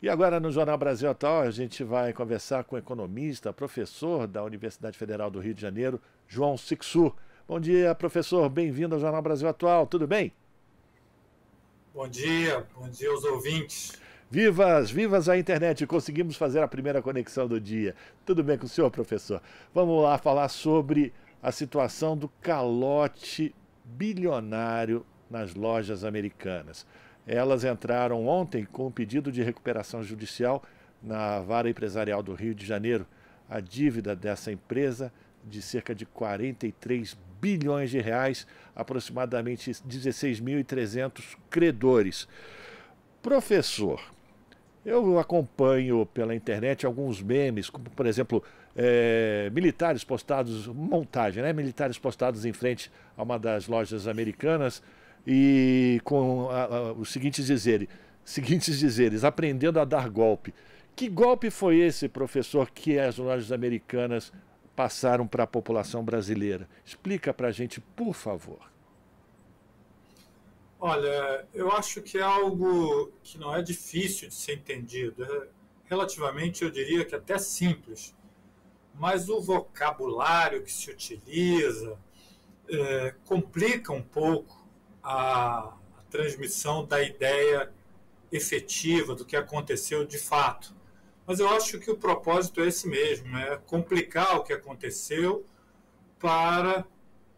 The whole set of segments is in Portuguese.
E agora no Jornal Brasil Atual a gente vai conversar com o economista, professor da Universidade Federal do Rio de Janeiro, João Sixu. Bom dia, professor. Bem-vindo ao Jornal Brasil Atual. Tudo bem? Bom dia aos ouvintes. Vivas, vivas a internet. Conseguimos fazer a primeira conexão do dia. Tudo bem com o senhor, professor? Vamos lá falar sobre a situação do calote bilionário nas lojas americanas. Elas entraram ontem com um pedido de recuperação judicial na Vara Empresarial do Rio de Janeiro. A dívida dessa empresa de cerca de 43 bilhões de reais, aproximadamente 16.300 credores. Professor, eu acompanho pela internet alguns memes, como por exemplo, militares postados, montagem, né? Militares postados em frente a uma das lojas americanas e com os seguintes dizeres, aprendendo a dar golpe. Que golpe foi esse, professor, que as lojas americanas passaram para a população brasileira? Explica para a gente, por favor. Olha, eu acho que é algo que não é difícil de ser entendido. É relativamente, eu diria que até simples. Mas o vocabulário que se utiliza complica um pouco a transmissão da ideia efetiva do que aconteceu de fato. Mas eu acho que o propósito é esse mesmo, é complicar o que aconteceu para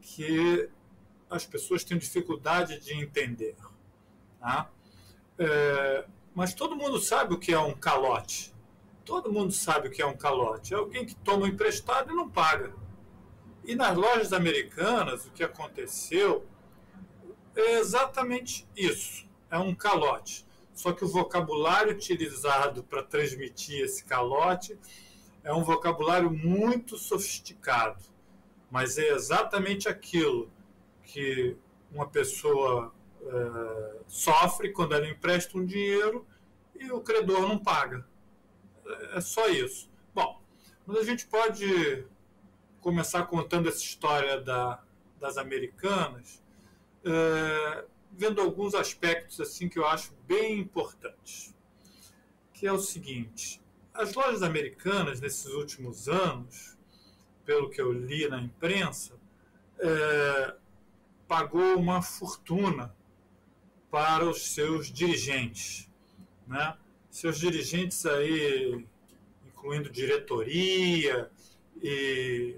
que as pessoas tenham dificuldade de entender. Tá? Mas todo mundo sabe o que é um calote. Todo mundo sabe o que é um calote. É alguém que toma emprestado e não paga. E nas lojas americanas, o que aconteceu é exatamente isso. É um calote. Só que o vocabulário utilizado para transmitir esse calote é um vocabulário muito sofisticado. Mas é exatamente aquilo que uma pessoa sofre quando ela empresta um dinheiro e o credor não paga. É só isso. Bom, mas a gente pode começar contando essa história das americanas, vendo alguns aspectos assim que eu acho bem importantes. Que é o seguinte, as lojas americanas, nesses últimos anos, pelo que eu li na imprensa, pagou uma fortuna para os seus dirigentes, né? Seus dirigentes aí, incluindo diretoria e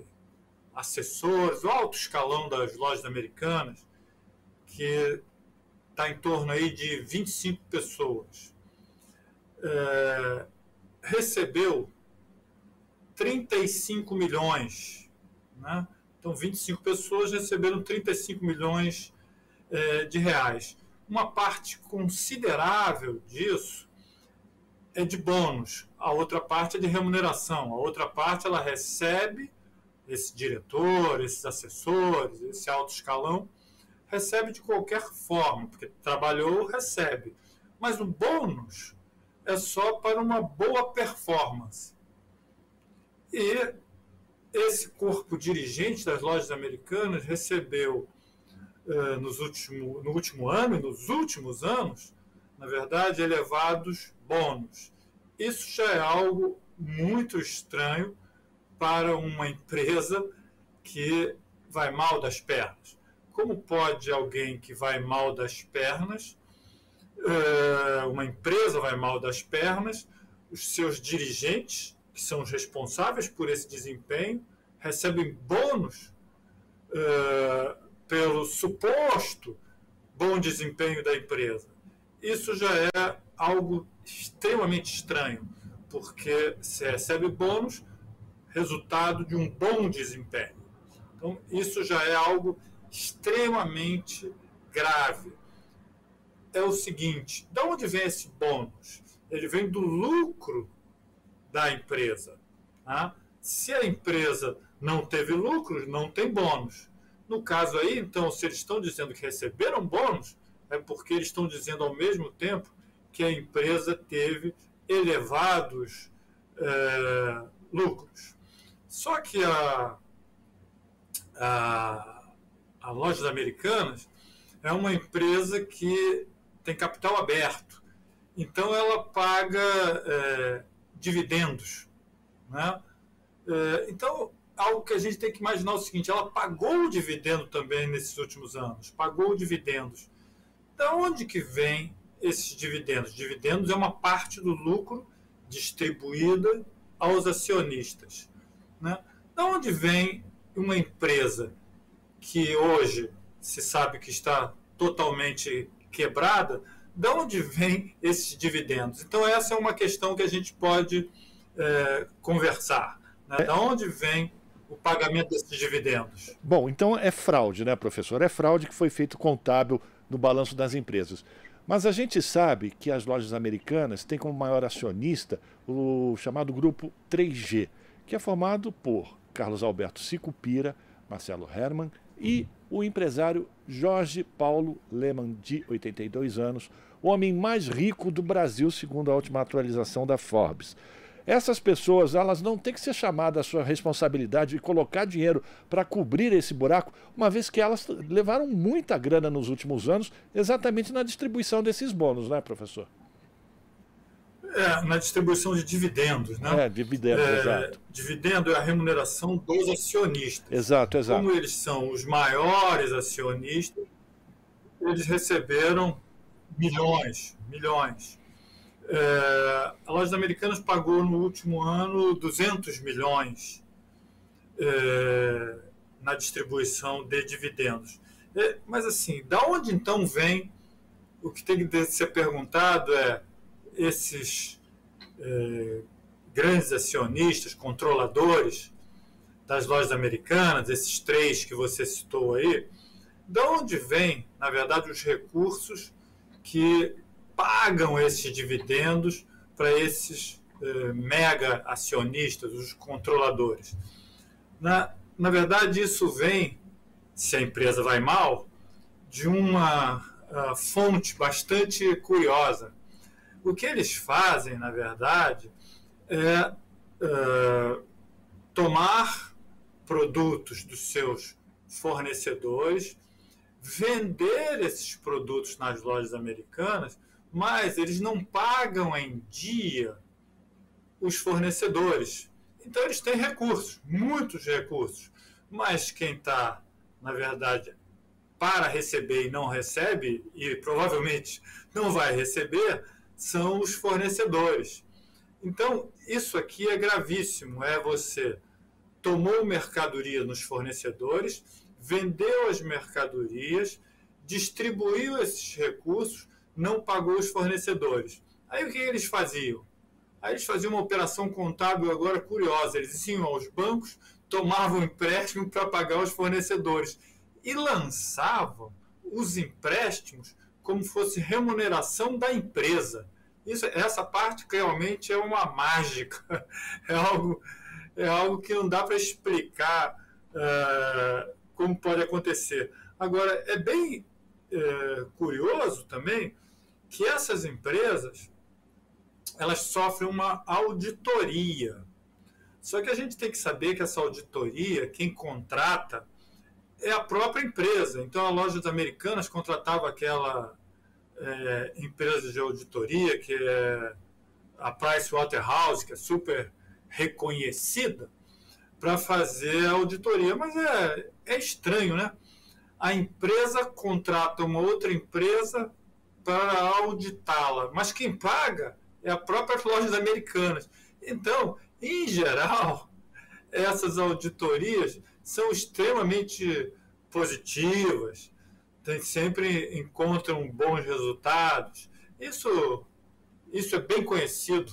assessores, o alto escalão das lojas americanas, que está em torno aí de 25 pessoas, recebeu 35 milhões, né? Então, 25 pessoas receberam 35 milhões de reais. Uma parte considerável disso é de bônus, a outra parte é de remuneração, a outra parte ela recebe, esse diretor, esses assessores, esse alto escalão, recebe de qualquer forma, porque trabalhou, recebe. Mas o bônus é só para uma boa performance. E esse corpo dirigente das lojas americanas recebeu no último ano e nos últimos anos, na verdade, elevados bônus. Isso já é algo muito estranho para uma empresa que vai mal das pernas. Como pode alguém que vai mal das pernas, uma empresa vai mal das pernas, os seus dirigentes, que são os responsáveis por esse desempenho, recebem bônus pelo suposto bom desempenho da empresa? Isso já é algo extremamente estranho, porque se recebe bônus resultado de um bom desempenho. Então, isso já é algo extremamente grave. É o seguinte, de onde vem esse bônus? Ele vem do lucro da empresa. Tá? Se a empresa não teve lucros, não tem bônus. No caso aí, então, se eles estão dizendo que receberam bônus, é porque eles estão dizendo ao mesmo tempo que a empresa teve elevados lucros. Só que a Lojas Americanas é uma empresa que tem capital aberto. Então, ela paga dividendos, né? Então, algo que a gente tem que imaginar é o seguinte: ela pagou o dividendo também nesses últimos anos, pagou dividendos. Da onde que vem esses dividendos? Dividendos é uma parte do lucro distribuída aos acionistas, né? Da onde vem uma empresa que hoje se sabe que está totalmente quebrada? Da onde vem esses dividendos? Então, essa é uma questão que a gente pode conversar, né? Da onde vem o pagamento desses dividendos? Bom, então é fraude, né, professor? É fraude que foi feito contábil no balanço das empresas. Mas a gente sabe que as lojas americanas têm como maior acionista o chamado grupo 3G, que é formado por Carlos Alberto Sicupira, Marcelo Hermann e o empresário Jorge Paulo Lemann, de 82 anos, o homem mais rico do Brasil, segundo a última atualização da Forbes. Essas pessoas, elas não têm que ser chamadas à sua responsabilidade e colocar dinheiro para cobrir esse buraco, uma vez que elas levaram muita grana nos últimos anos, exatamente na distribuição desses bônus, né, professor? Na distribuição de dividendos, né? Dividendos, exato. Dividendo é a remuneração dos acionistas. Exato, exato. Como eles são os maiores acionistas, eles receberam milhões. A Lojas Americanas pagou no último ano 200 milhões na distribuição de dividendos. Mas assim, da onde então vem, o que tem que ser perguntado esses grandes acionistas, controladores das lojas americanas, esses três que você citou aí, de onde vêm, na verdade, os recursos que pagam esses dividendos para esses mega acionistas, os controladores? Na verdade, isso vem, se a empresa vai mal, de uma fonte bastante curiosa. O que eles fazem, na verdade, é tomar produtos dos seus fornecedores, vender esses produtos nas lojas americanas, mas eles não pagam em dia os fornecedores. Então, eles têm recursos, muitos recursos, mas quem está, na verdade, para receber e não recebe, e provavelmente não vai receber, são os fornecedores. Então, isso aqui é gravíssimo, você tomou mercadoria nos fornecedores, vendeu as mercadorias, distribuiu esses recursos, não pagou os fornecedores. Aí o que eles faziam? Aí eles faziam uma operação contábil agora curiosa. Eles iam aos bancos, tomavam empréstimo para pagar os fornecedores e lançavam os empréstimos como fosse remuneração da empresa. Essa parte realmente é uma mágica, é algo que não dá para explicar como pode acontecer. Agora, é bem curioso também que essas empresas elas sofrem uma auditoria. Só que a gente tem que saber que essa auditoria, quem contrata, é a própria empresa. Então, a Lojas Americanas contratava aquela empresa de auditoria, que é a Pricewaterhouse, que é super reconhecida, para fazer a auditoria. Mas é estranho, né? A empresa contrata uma outra empresa para auditá-la, mas quem paga é a própria Lojas Americanas. Então, em geral, essas auditorias são extremamente positivas, sempre encontram bons resultados. Isso é bem conhecido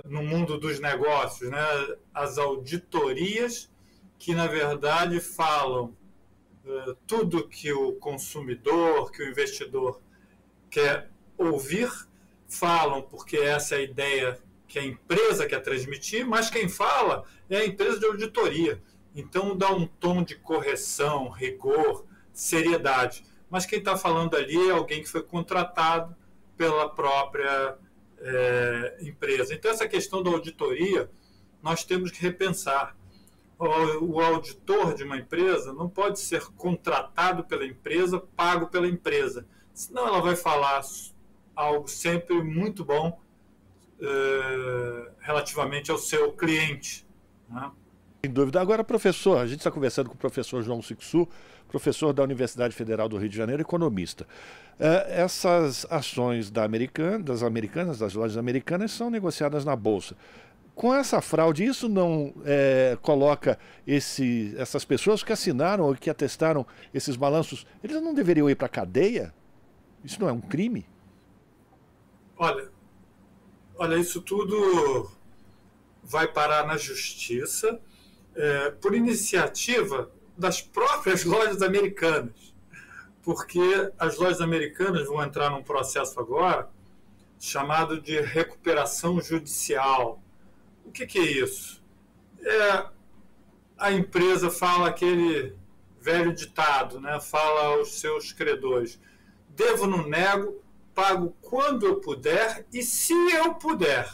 no mundo dos negócios, né? As auditorias que, na verdade, falam tudo que o consumidor, que o investidor quer ouvir, falam porque essa é a ideia que a empresa quer transmitir, mas quem fala é a empresa de auditoria. Então, dá um tom de correção, rigor, seriedade. Mas quem está falando ali é alguém que foi contratado pela própria empresa. Então, essa questão da auditoria, nós temos que repensar. O auditor de uma empresa não pode ser contratado pela empresa, pago pela empresa. Senão ela vai falar algo sempre muito bom relativamente ao seu cliente, né? Sem dúvida. Agora, professor, a gente está conversando com o professor João Sixu, professor da Universidade Federal do Rio de Janeiro, economista. Essas ações das americanas, das lojas americanas, são negociadas na Bolsa. Com essa fraude, isso não coloca essas pessoas que assinaram ou que atestaram esses balanços, eles não deveriam ir para a cadeia? Isso não é um crime? Olha, isso tudo vai parar na justiça por iniciativa das próprias lojas americanas, porque as lojas americanas vão entrar num processo agora chamado de recuperação judicial. O que é isso? A empresa fala aquele velho ditado, né? Fala aos seus credores: devo, não nego, pago quando eu puder e se eu puder.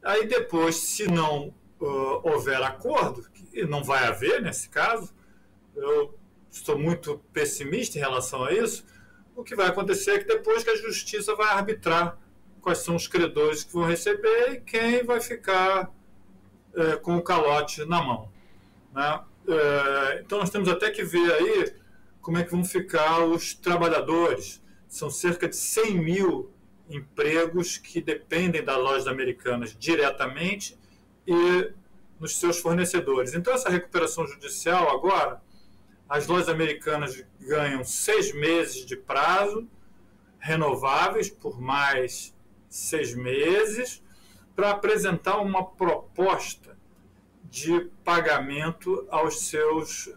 Aí depois, se não houver acordo, que não vai haver nesse caso, eu estou muito pessimista em relação a isso, o que vai acontecer é que depois que a justiça vai arbitrar quais são os credores que vão receber e quem vai ficar com o calote na mão, né? Então nós temos até que ver aí como é que vão ficar os trabalhadores. São cerca de 100 mil empregos que dependem das lojas americanas diretamente e nos seus fornecedores. Então essa recuperação judicial agora, as lojas americanas ganham 6 meses de prazo, renováveis por mais 6 meses, para apresentar uma proposta de pagamento aos seus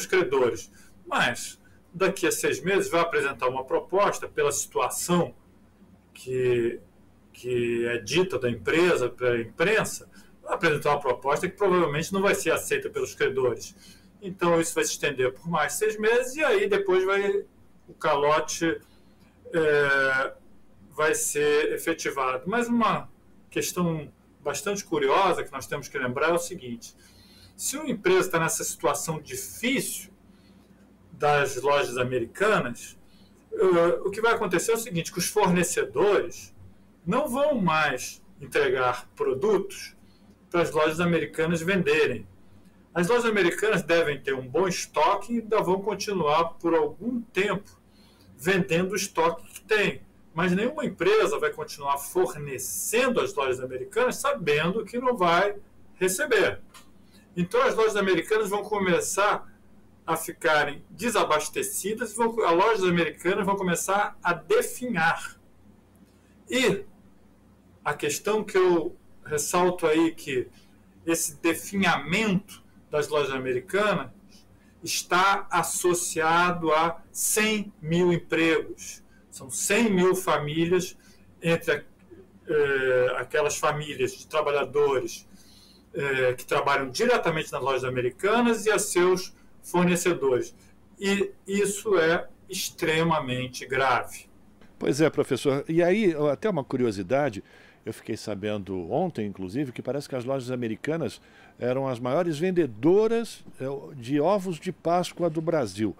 credores. Mas, daqui a 6 meses, vai apresentar uma proposta pela situação que é dita da empresa, pela imprensa, vai apresentar uma proposta que provavelmente não vai ser aceita pelos credores. Então, isso vai se estender por mais 6 meses e aí depois o calote vai ser efetivado. Mas uma questão bastante curiosa que nós temos que lembrar é o seguinte: se uma empresa está nessa situação difícil das lojas americanas, o que vai acontecer é o seguinte, que os fornecedores não vão mais entregar produtos para as lojas americanas venderem. As lojas americanas devem ter um bom estoque e ainda vão continuar por algum tempo vendendo o estoque que tem. Mas nenhuma empresa vai continuar fornecendo às lojas americanas sabendo que não vai receber. Então as lojas americanas vão começar a ficarem desabastecidas, as lojas americanas vão começar a definhar. E a questão que eu ressalto aí, que esse definhamento das lojas americanas está associado a 100 mil empregos. São 100 mil famílias, entre aquelas famílias de trabalhadores que trabalham diretamente nas lojas americanas e a seus fornecedores. E isso é extremamente grave. Pois é, professor. E aí, até uma curiosidade, eu fiquei sabendo ontem, inclusive, que parece que as lojas americanas eram as maiores vendedoras de ovos de Páscoa do Brasil.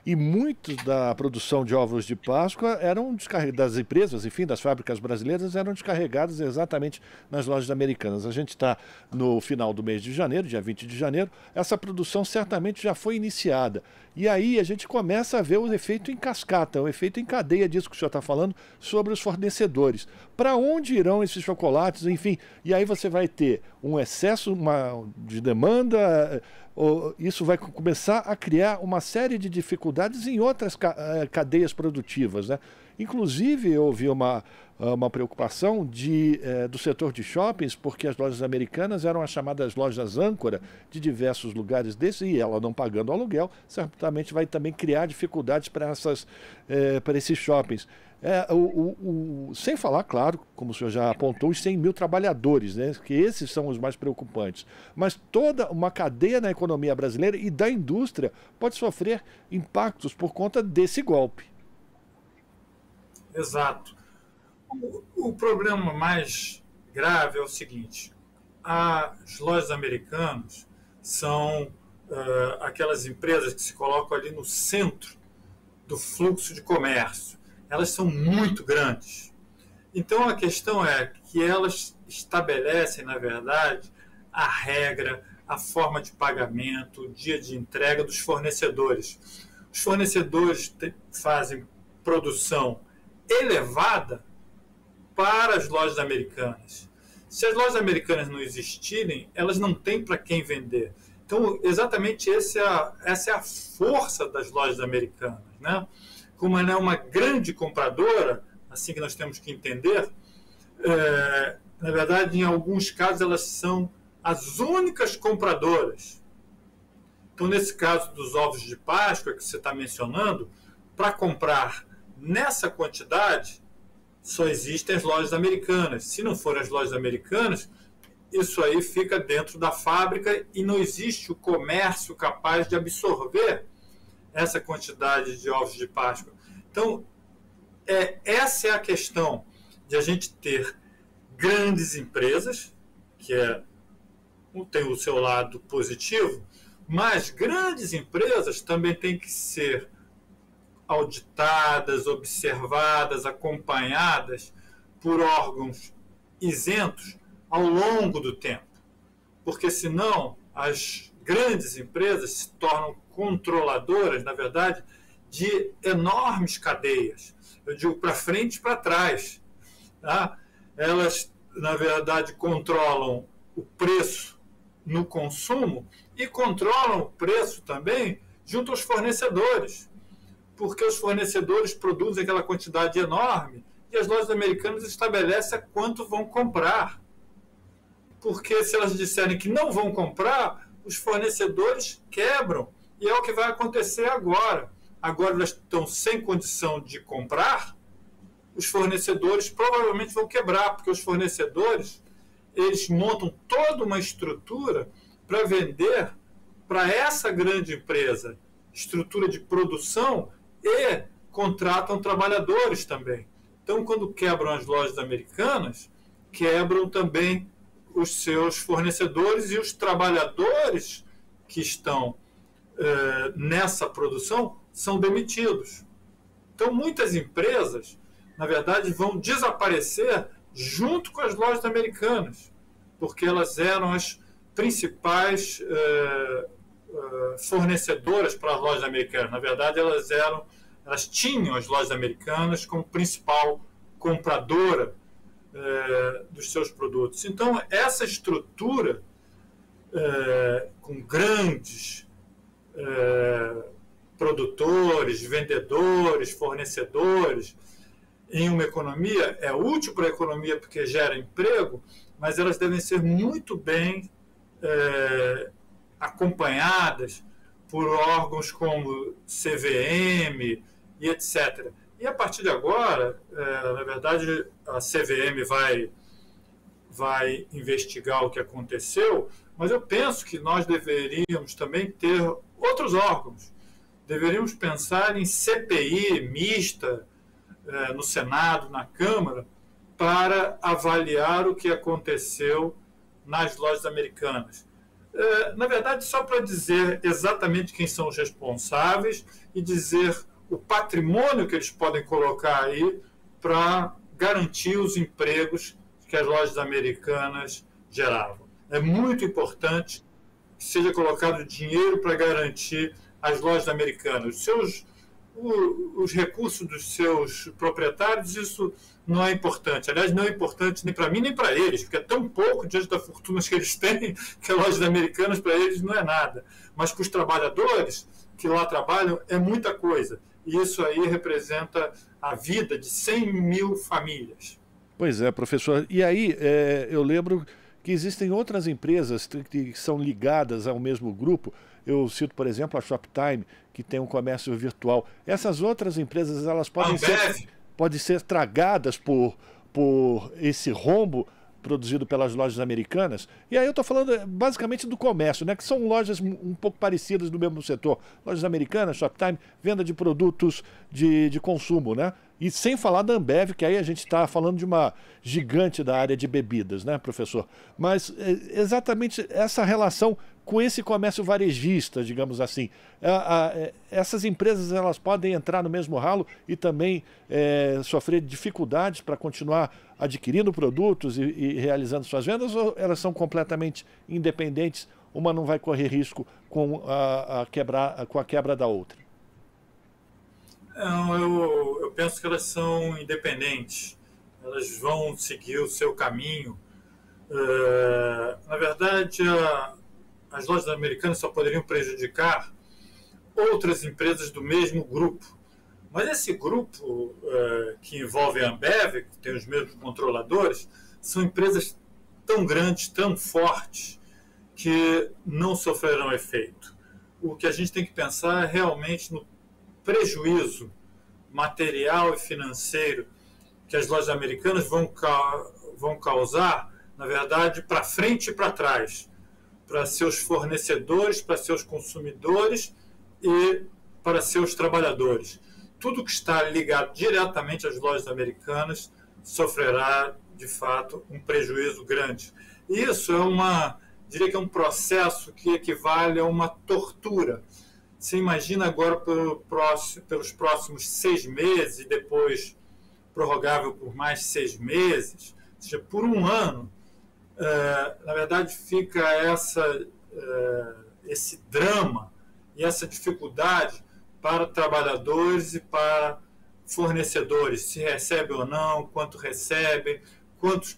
E muitos da produção de ovos de Páscoa eram das empresas, enfim, das fábricas brasileiras, eram descarregadas exatamente nas lojas americanas. A gente está no final do mês de janeiro, dia 20 de janeiro, essa produção certamente já foi iniciada. E aí a gente começa a ver o efeito em cascata, o efeito em cadeia disso que o senhor está falando sobre os fornecedores. Para onde irão esses chocolates, enfim? E aí você vai ter um excesso de demanda, isso vai começar a criar uma série de dificuldades em outras cadeias produtivas, né? Inclusive, eu ouvi uma preocupação do setor de shoppings, porque as lojas americanas eram as chamadas lojas âncora de diversos lugares desses, e ela não pagando aluguel, certamente vai também criar dificuldades para esses shoppings. Sem falar, claro, como o senhor já apontou, os 100 mil trabalhadores, né, que esses são os mais preocupantes. Mas toda uma cadeia na economia brasileira e da indústria pode sofrer impactos por conta desse golpe. Exato. O problema mais grave é o seguinte: as lojas americanas são aquelas empresas que se colocam ali no centro do fluxo de comércio. elas são muito grandes. Então a questão é que elas estabelecem, na verdade, a regra, a forma de pagamento, o dia de entrega dos fornecedores. Os fornecedores fazem produção elevada para as lojas americanas. Se as lojas americanas não existirem, elas não têm para quem vender. Então, exatamente essa é a força das lojas americanas, né? Como ela é uma grande compradora, assim que nós temos que entender, na verdade, em alguns casos, elas são as únicas compradoras. Então, nesse caso dos ovos de Páscoa que você está mencionando, para comprar nessa quantidade, só existem as lojas americanas. Se não forem as lojas americanas, isso aí fica dentro da fábrica e não existe o comércio capaz de absorver essa quantidade de ovos de Páscoa. Então, essa é a questão de a gente ter grandes empresas, que tem o seu lado positivo, mas grandes empresas também têm que ser auditadas, observadas, acompanhadas por órgãos isentos ao longo do tempo. Porque senão as grandes empresas se tornam controladoras, na verdade, de enormes cadeias. Eu digo para frente e para trás. Tá? Elas, na verdade, controlam o preço no consumo e controlam o preço também junto aos fornecedores. Porque os fornecedores produzem aquela quantidade enorme e as lojas americanas estabelecem a quanto vão comprar. Porque se elas disserem que não vão comprar, os fornecedores quebram. E é o que vai acontecer agora. Agora elas estão sem condição de comprar, os fornecedores provavelmente vão quebrar, porque os fornecedores eles montam toda uma estrutura para vender para essa grande empresa, estrutura de produção, e contratam trabalhadores também. Então, quando quebram as lojas americanas, quebram também os seus fornecedores e os trabalhadores que estão nessa produção são demitidos. Então, muitas empresas, na verdade, vão desaparecer junto com as lojas americanas, porque elas eram as principais fornecedoras para as lojas americanas. Na verdade, elas tinham as lojas americanas como principal compradora dos seus produtos. Então, essa estrutura com grandes produtores, vendedores, fornecedores em uma economia é útil para a economia porque gera emprego, mas elas devem ser muito bem acompanhadas por órgãos como CVM e etc. E a partir de agora, na verdade, a CVM vai investigar o que aconteceu, mas eu penso que nós deveríamos também ter outros órgãos. Deveríamos pensar em CPI mista no Senado, na Câmara, para avaliar o que aconteceu nas lojas americanas. Na verdade, só para dizer exatamente quem são os responsáveis e dizer o patrimônio que eles podem colocar aí para garantir os empregos que as lojas americanas geravam. É muito importante que seja colocado dinheiro para garantir as lojas americanas. Os recursos dos seus proprietários, isso não é importante. Aliás, não é importante nem para mim nem para eles, porque é tão pouco diante das fortunas que eles têm que as lojas americanas para eles não é nada. Mas para os trabalhadores que lá trabalham é muita coisa. E isso aí representa a vida de 100 mil famílias. Pois é, professor. E aí, eu lembro que existem outras empresas que são ligadas ao mesmo grupo. Eu cito, por exemplo, a Shoptime, que tem um comércio virtual. Essas outras empresas, elas podem ser tragadas por esse rombo produzido pelas lojas americanas. E aí eu estou falando basicamente do comércio, né, que são lojas um pouco parecidas do mesmo setor. Lojas americanas, Shoptime, venda de produtos de consumo, né? E sem falar da Ambev, que aí a gente está falando de uma gigante da área de bebidas, né, professor? Mas exatamente essa relação com esse comércio varejista, digamos assim. Essas empresas elas podem entrar no mesmo ralo e também sofrer dificuldades para continuar adquirindo produtos e realizando suas vendas, ou elas são completamente independentes, uma não vai correr risco com a quebra da outra? Não, eu penso que elas são independentes, elas vão seguir o seu caminho. Na verdade, as lojas americanas só poderiam prejudicar outras empresas do mesmo grupo. Mas esse grupo, que envolve a Ambev, que tem os mesmos controladores, são empresas tão grandes, tão fortes, que não sofrerão efeito. O que a gente tem que pensar é realmente no prejuízo material e financeiro que as lojas americanas vão causar, na verdade, para frente e para trás, para seus fornecedores, para seus consumidores e para seus trabalhadores. Tudo que está ligado diretamente às lojas americanas sofrerá, de fato, um prejuízo grande. E isso diria que é um processo que equivale a uma tortura. Você imagina agora pelos próximos 6 meses e depois prorrogável por mais 6 meses, ou seja, por um ano, na verdade fica esse drama e essa dificuldade para trabalhadores e para fornecedores, se recebe ou não, quanto recebem, quanto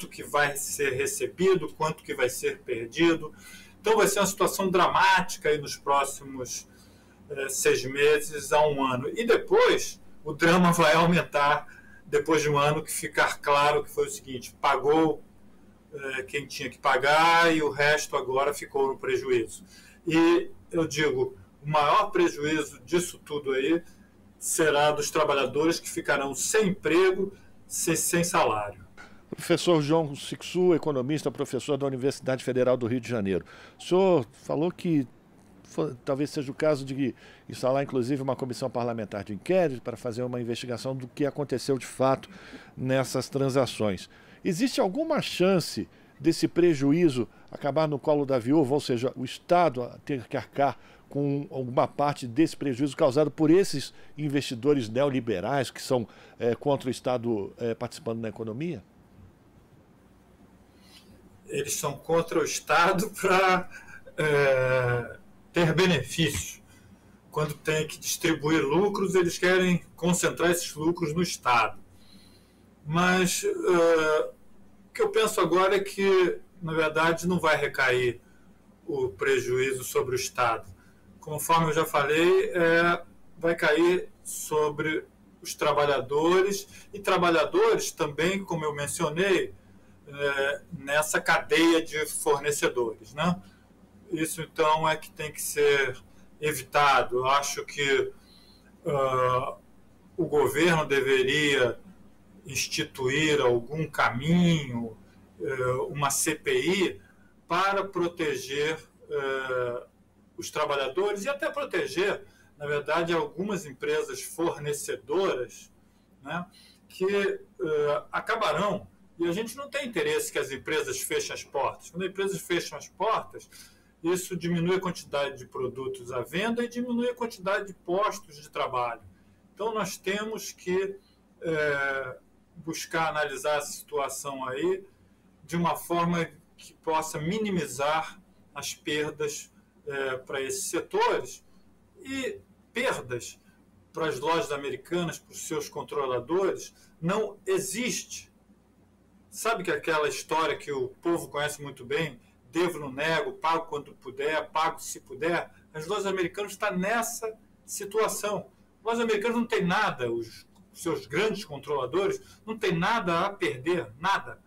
que vai ser recebido, quanto que vai ser perdido. Então vai ser uma situação dramática aí nos próximos 6 meses a um ano. E depois o drama vai aumentar depois de um ano, que ficar claro que foi o seguinte: pagou quem tinha que pagar e o resto agora ficou no prejuízo. E eu digo, o maior prejuízo disso tudo aí será dos trabalhadores que ficarão sem emprego, sem salário. Professor João Sixu, economista, professor da Universidade Federal do Rio de Janeiro. O senhor falou que talvez seja o caso de instalar, inclusive, uma comissão parlamentar de inquérito para fazer uma investigação do que aconteceu de fato nessas transações. Existe alguma chance desse prejuízo acabar no colo da viúva, ou seja, o Estado ter que arcar com alguma parte desse prejuízo causado por esses investidores neoliberais que são contra o Estado participando na economia? Eles são contra o Estado para ter benefício. Quando tem que distribuir lucros, eles querem concentrar esses lucros no Estado. Mas o que eu penso agora é que, na verdade, não vai recair o prejuízo sobre o Estado. Conforme eu já falei, vai cair sobre os trabalhadores, e trabalhadores também, como eu mencionei, nessa cadeia de fornecedores, né? Isso, então, é que tem que ser evitado. Eu acho que o governo deveria instituir algum caminho, uma CPI, para proteger os trabalhadores e até proteger, na verdade, algumas empresas fornecedoras, né, que acabarão. E a gente não tem interesse que as empresas fechem as portas. Quando as empresas fecham as portas, isso diminui a quantidade de produtos à venda e diminui a quantidade de postos de trabalho. Então, nós temos que buscar analisar essa situação aí de uma forma que possa minimizar as perdas para esses setores e perdas para as lojas americanas, para os seus controladores. Não existe. Sabe que aquela história que o povo conhece muito bem, devo, não nego, pago quando puder, pago se puder? As lojas americanas estão nessa situação. As lojas americanas não têm nada, os seus grandes controladores não têm nada a perder, nada.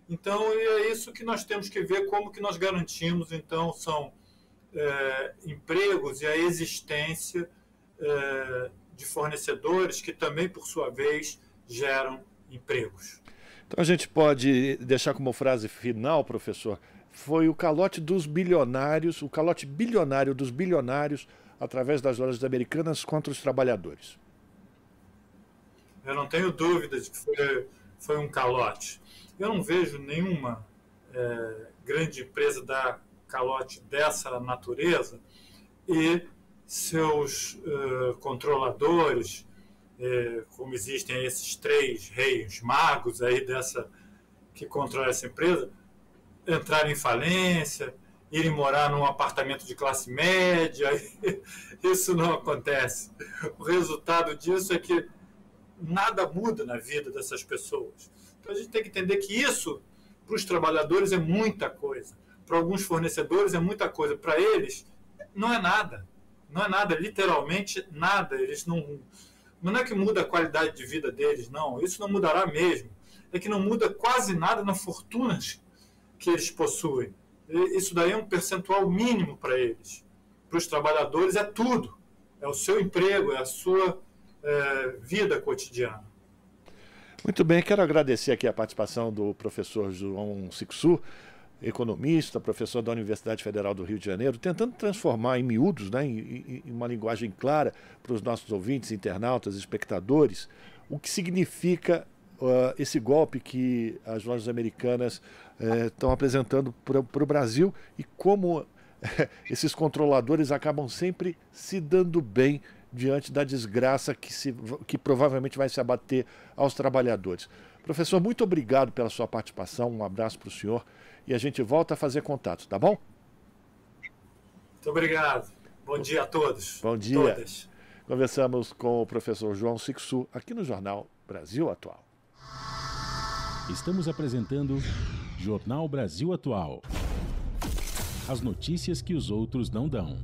Então, é isso que nós temos que ver, como que nós garantimos, então, são empregos e a existência de fornecedores que também, por sua vez, geram empregos. Então a gente pode deixar como frase final, professor, foi o calote dos bilionários, o calote bilionário dos bilionários através das lojas americanas contra os trabalhadores. Eu não tenho dúvida de que foi um calote. Eu não vejo nenhuma grande empresa dá calote dessa natureza e seus controladores, como existem esses 3 reis magos aí que controlam essa empresa, entrarem em falência, irem morar num apartamento de classe média. Isso não acontece. O resultado disso é que nada muda na vida dessas pessoas. Então a gente tem que entender que isso, para os trabalhadores, é muita coisa. Para alguns fornecedores é muita coisa. Para eles, não é nada. Não é nada, literalmente nada. Eles não é que muda a qualidade de vida deles, não. Isso não mudará mesmo. É que não muda quase nada nas fortunas que eles possuem. Isso daí é um percentual mínimo para eles. Para os trabalhadores é tudo. É o seu emprego, é a sua vida cotidiana. Muito bem, quero agradecer aqui a participação do professor João Sixu, economista, professor da Universidade Federal do Rio de Janeiro, tentando transformar em miúdos, né, em uma linguagem clara para os nossos ouvintes, internautas, espectadores, o que significa esse golpe que as lojas americanas estão apresentando para o Brasil e como esses controladores acabam sempre se dando bem diante da desgraça que provavelmente vai se abater aos trabalhadores. Professor, muito obrigado pela sua participação, um abraço para o senhor e a gente volta a fazer contato, tá bom? Muito obrigado. Bom dia a todos. Bom dia. Todas. Conversamos com o professor João Sixu aqui no Jornal Brasil Atual. Estamos apresentando Jornal Brasil Atual. As notícias que os outros não dão.